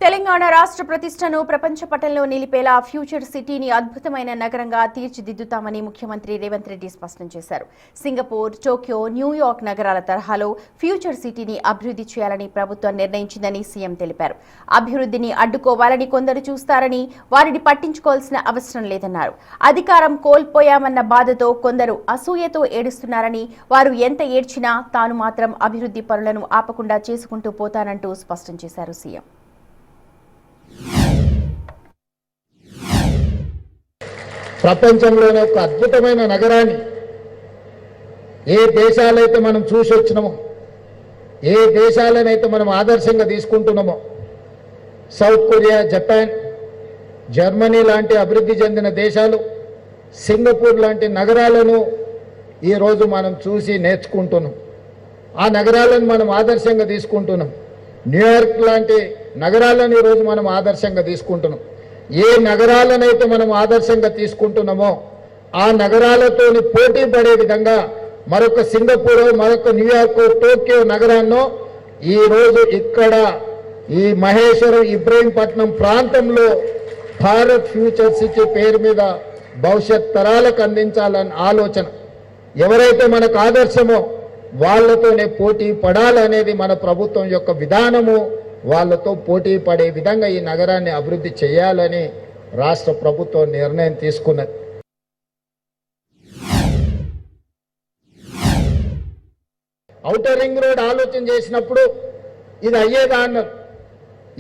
తెలంగాణ రాష్ట్ర ప్రతిష్టను ప్రపంచ పటంలో నిలిపేలా ఫ్యూచర్ సిటీని అద్భుతమైన నగరంగా తీర్చిదిద్దుతామని ముఖ్యమంత్రి రేవంత్ రెడ్డి స్పష్టం చేశారు. సింగపూర్, టోక్యో, న్యూయార్క్ నగరాల తరహాలో ఫ్యూచర్ సిటీని అభివృద్ధి చేయాలని ప్రభుత్వం నిర్ణయించిందని సీఎం తెలిపారు. అభివృద్ధిని అడ్డుకోవాలని కొందరు చూస్తారని, వారిని పట్టించుకోవాల్సిన అవసరం లేదన్నారు. అధికారం కోల్పోయామన్న బాధతో కొందరు అసూయతో ఏడుస్తున్నారని, వారు ఎంత ఏడ్చినా తాను మాత్రం అభివృద్ధి పనులను ఆపకుండా చేసుకుంటూ పోతానంటూ స్పష్టం చేశారు సీఎం. ప్రపంచంలోనే ఒక అద్భుతమైన నగరాన్ని ఏ దేశాలైతే మనం చూసి వచ్చినామో, ఏ దేశాలనైతే మనం ఆదర్శంగా తీసుకుంటున్నామో, సౌత్ కొరియా, జపాన్, జర్మనీ లాంటి అభివృద్ధి చెందిన దేశాలు, సింగపూర్ లాంటి నగరాలను ఈరోజు మనం చూసి నేర్చుకుంటున్నాం. ఆ నగరాలను మనం ఆదర్శంగా తీసుకుంటున్నాం. న్యూయార్క్ లాంటి నగరాలను ఈరోజు మనం ఆదర్శంగా తీసుకుంటున్నాం. ఏ నగరాలనైతే మనం ఆదర్శంగా తీసుకుంటున్నామో ఆ నగరాలతోని పోటీ పడే విధంగా మరొక సింగపూర్, మరొక న్యూయార్క్, టోక్యో నగరాల్లో ఈరోజు ఇక్కడ ఈ మహేశ్వరం, ఇబ్రహీంపట్నం ప్రాంతంలో భారత్ ఫ్యూచర్ సిటీ పేరు మీద భవిష్యత్ తరాలకు అందించాలని ఆలోచన. ఎవరైతే మనకు ఆదర్శమో వాళ్ళతోనే పోటీ పడాలనేది మన ప్రభుత్వం యొక్క విధానము. వాళ్ళతో పోటీ పడే విధంగా ఈ నగరాన్ని అభివృద్ధి చేయాలని రాష్ట్ర ప్రభుత్వం నిర్ణయం తీసుకున్నది. ఔటర్ రింగ్ రోడ్ ఆలోచన చేసినప్పుడు ఇది అయ్యేదా అన్నారు.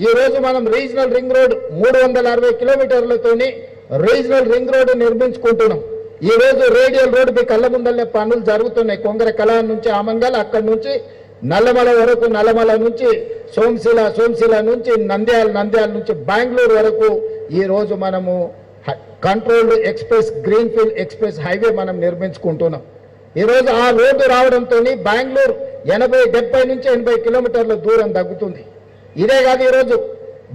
ఈరోజు మనం రీజనల్ రింగ్ రోడ్ 360 కిలోమీటర్లతోని రీజనల్ రింగ్ రోడ్ నిర్మించుకుంటున్నాం. ఈరోజు రేడియల్ రోడ్ మీ కళ్ళ ముందల్లే పనులు జరుగుతున్నాయి. కొంగర కళా నుంచి ఆమంగల్, అక్కడి నుంచి నల్లమల వరకు, నల్లమల నుంచి సోమశిల నుంచి నంద్యాల నుంచి బెంగళూరు వరకు ఈరోజు మనము controlled express, greenfield express highway మనం నిర్మించుకుంటున్నాం. ఈరోజు ఆ రోడ్డు రావడంతో బెంగళూరు 70 నుంచి 80 కిలోమీటర్ల దూరం తగ్గుతుంది. ఇదే కాదు, ఈరోజు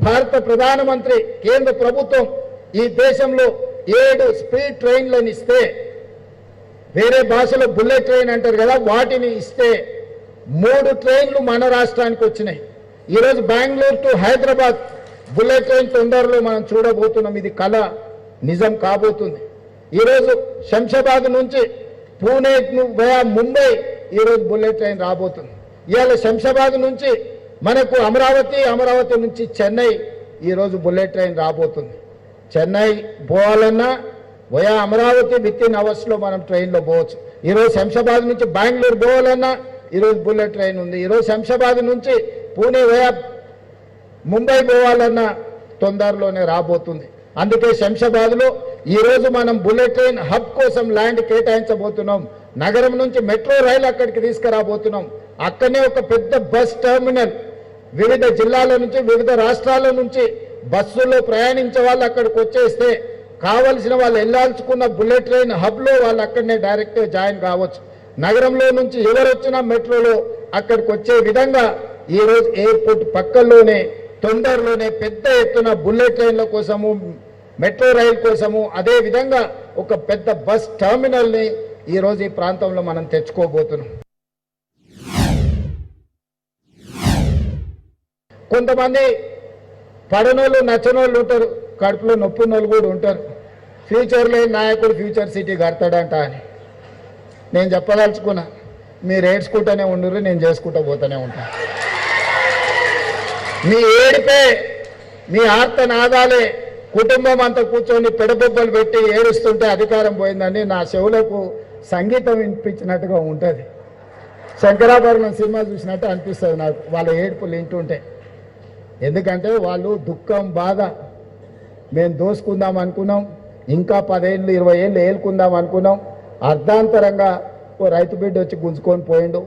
భారత ప్రధానమంత్రి, కేంద్ర ప్రభుత్వం ఈ దేశంలో 7 స్పీడ్ ట్రైన్లను ఇస్తే, వేరే భాషలో బుల్లెట్ ట్రైన్ అంటారు కదా, వాటిని ఇస్తే 3 ట్రైన్లు మన రాష్ట్రానికి వచ్చినాయి. ఈరోజు Bengaluru to Hyderabad bullet train తొందరలో మనం చూడబోతున్నాం. ఇది కళ నిజం కాబోతుంది. ఈరోజు శంషాబాద్ నుంచి పూణే వయా ముంబై ఈరోజు బుల్లెట్ ట్రైన్ రాబోతుంది. ఇవాళ శంషాబాద్ నుంచి మనకు అమరావతి నుంచి చెన్నై ఈరోజు బుల్లెట్ ట్రైన్ రాబోతుంది. చెన్నై పోవాలన్నా వయా అమరావతి విత్-ఇన్ అవర్స్లో మనం ట్రైన్లో పోవచ్చు. ఈరోజు శంషాబాద్ నుంచి బెంగళూరు పోవాలన్నా ఈరోజు బుల్లెట్ ట్రైన్ ఉంది. ఈరోజు శంషాబాద్ నుంచి పూణే వయా ముంబై పోవాలన్నా తొందరలోనే రాబోతుంది. అందుకే శంషాబాద్లో ఈరోజు మనం బుల్లెట్ ట్రైన్ హబ్ కోసం ల్యాండ్ కేటాయించబోతున్నాం. నగరం నుంచి మెట్రో రైలు అక్కడికి తీసుకురాబోతున్నాం. అక్కడనే ఒక పెద్ద బస్ టెర్మినల్, వివిధ జిల్లాల నుంచి, వివిధ రాష్ట్రాల నుంచి బస్సుల్లో ప్రయాణించే వాళ్ళు అక్కడికి వచ్చేస్తే కావలసిన వాళ్ళు వెళ్ళాల్చుకున్న బుల్లెట్ ట్రైన్ హబ్లో వాళ్ళు అక్కడనే డైరెక్ట్గా జాయిన్ కావచ్చు. నగరంలో నుంచి ఎవరు వచ్చినా మెట్రోలో అక్కడికి వచ్చే విధంగా ఈరోజు ఎయిర్పోర్ట్ పక్కల్లోనే తొందరలోనే పెద్ద ఎత్తున బుల్లెట్ ట్రైన్ల కోసము, మెట్రో రైలు కోసము, అదే విధంగా ఒక పెద్ద బస్ టెర్మినల్ని ఈరోజు ఈ ప్రాంతంలో మనం తెచ్చుకోబోతున్నాం. కొంతమంది పడనోళ్ళు, నచ్చనోళ్ళు ఉంటారు, కడుపులో నొప్పినోళ్ళు కూడా ఉంటారు. ఫ్యూచర్లో నాయకుడు ఫ్యూచర్ సిటీ కడతాడంట అని నేను చెప్పదలుచుకున్నా. మీరు ఏడ్చుకుంటూనే ఉండరు, నేను చేసుకుంటూ పోతూనే ఉంటాను. మీ ఏడిపే, మీ ఆర్తనాదాలే కుటుంబం అంతా కూర్చొని పెడబొబ్బలు పెట్టి ఏడుస్తుంటే అధికారం పోయిందని నా చెవులకు సంగీతం వినిపించినట్టుగా ఉంటుంది. శంకరాభరణం సినిమా చూసినట్టు అనిపిస్తుంది నాకు వాళ్ళ ఏడుపులు వింటుంటే. ఎందుకంటే వాళ్ళు దుఃఖం, బాధ, మేము దోసుకుందాం అనుకున్నాం, ఇంకా 10 ఏళ్ళు 20 ఏళ్ళు ఏలుకుందాం అనుకున్నాం, అర్ధాంతరంగా ఓ రైతు బిడ్డ వచ్చి గుంజుకొని పోయిండు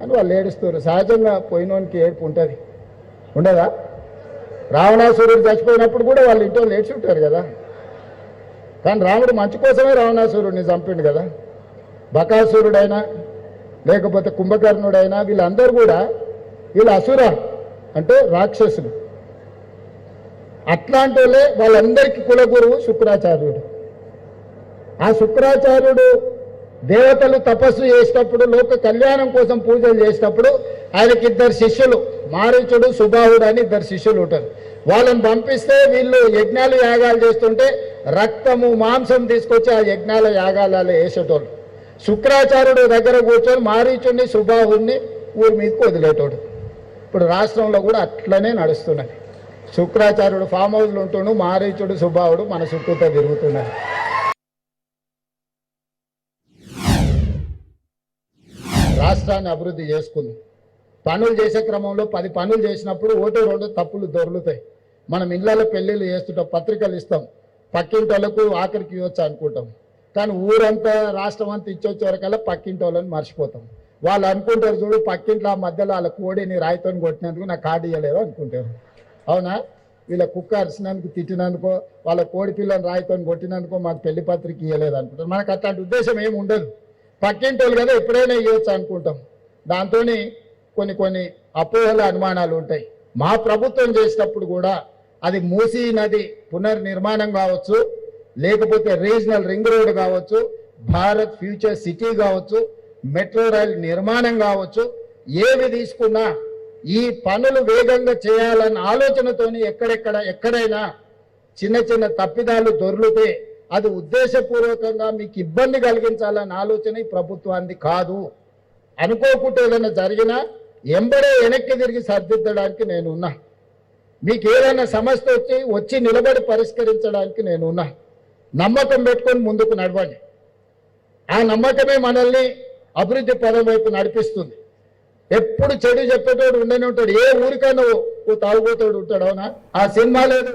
అని వాళ్ళు ఏడుస్తారు. సహజంగా పోయినోనికి ఏడుపు ఉంటుంది, ఉండదా? రావణాసురుడు చచ్చిపోయినప్పుడు కూడా వాళ్ళు ఇంట్లో ఏడ్చి ఉంటారు కదా. కానీ రాముడు మంచి కోసమే రావణాసురుడిని చంపిండు కదా. బకాసురుడైనా లేకపోతే కుంభకర్ణుడైనా వీళ్ళందరూ కూడా వీళ్ళు అసుర అంటే రాక్షసులు. అట్లాంటి వాళ్ళందరికీ కులగురువు శుక్రాచార్యుడు. ఆ శుక్రాచార్యుడు దేవతలు తపస్సు చేసేటప్పుడు, లోక కళ్యాణం కోసం పూజలు చేసేటప్పుడు ఆయనకి ఇద్దరు శిష్యులు మారీచుడు సుబాహుడు అని ఇద్దరు శిష్యులు ఉంటారు. వాళ్ళని పంపిస్తే వీళ్ళు యజ్ఞాలు యాగాలు చేస్తుంటే రక్తము మాంసం తీసుకొచ్చి ఆ యజ్ఞాల యాగాలలో వేసేటోళ్ళు. శుక్రాచార్యుడు దగ్గర కూర్చొని మారీచుడిని సుబాహుడిని ఊరి మీదకి వదిలేటోడు. ఇప్పుడు రాష్ట్రంలో కూడా అట్లనే నడుస్తున్నది. శుక్రాచార్యుడు ఫామ్ హౌస్లు ఉంటుండు, మారీచుడు సుబాహుడు మన చుట్టూతో తిరుగుతున్నారు. రాష్ట్రాన్ని అభివృద్ధి చేసుకుంది. పనులు చేసే క్రమంలో 10 పనులు చేసినప్పుడు 1-2 తప్పులు దొరుకుతాయి. మనం ఇళ్లలో పెళ్ళిళ్ళు చేస్తుంటాం, పత్రికలు ఇస్తాం, పక్కింటి వాళ్ళకు ఆఖరికి ఇవ్వచ్చు అనుకుంటాం. కానీ ఊరంతా రాష్ట్రం అంతా ఇచ్చొచ్చే వరకల్లా పక్కింటి వాళ్ళని మర్చిపోతాం. వాళ్ళు అనుకుంటారు చూడు, పక్కింట్లో ఆ మధ్యలో వాళ్ళ కోడిని రాయితో కొట్టినందుకు నాకు కార్డు ఇవ్వలేదు అనుకుంటారు. అవునా? వీళ్ళ కుక్క అరిసినందుకు తిట్టినందుకో, వాళ్ళ కోడి పిల్లని రాయితో కొట్టినందుకో మాకు పెళ్లి పత్రిక ఇవ్వలేదు అనుకుంటారు. మనకు అట్లాంటి ఉద్దేశం ఏమి ఉండదు. పక్కింటి వాళ్ళు కదా ఎప్పుడైనా ఇవ్వచ్చు అనుకుంటాం. దాంతో కొన్ని అపోహల అనుమానాలు ఉంటాయి. మా ప్రభుత్వం చేసేటప్పుడు కూడా అది మూసీ నది పునర్నిర్మాణం కావచ్చు, లేకపోతే రీజనల్ రింగ్ రోడ్ కావచ్చు, భారత్ ఫ్యూచర్ సిటీ కావచ్చు, మెట్రో రైల్ నిర్మాణం కావచ్చు, ఏవి తీసుకున్నా ఈ పనులు వేగంగా చేయాలన్న ఆలోచనతోని ఎక్కడైనా చిన్న తప్పిదాలు దొర్లితే అది ఉద్దేశపూర్వకంగా మీకు ఇబ్బంది కలిగించాలన్న ఆలోచన ఈ ప్రభుత్వాన్ని కాదు. అనుకోకుండా ఏదైనా జరిగినా ఎంబడే వెనక్కి తిరిగి సర్దిద్దడానికి నేనున్నా. మీకు ఏదైనా సమస్య వచ్చి నిలబడి పరిష్కరించడానికి నేనున్నా. నమ్మకం పెట్టుకొని ముందుకు నడవండి. ఆ నమ్మకమే మనల్ని అభివృద్ధి పదం వైపు నడిపిస్తుంది. ఎప్పుడు చెడు చెప్పేటోడు ఉండనే ఉంటాడు. ఏ ఊరికైనా ఓ తాగుబోతాడు ఉంటాడు. అవునా? ఆ సినిమా లేదు.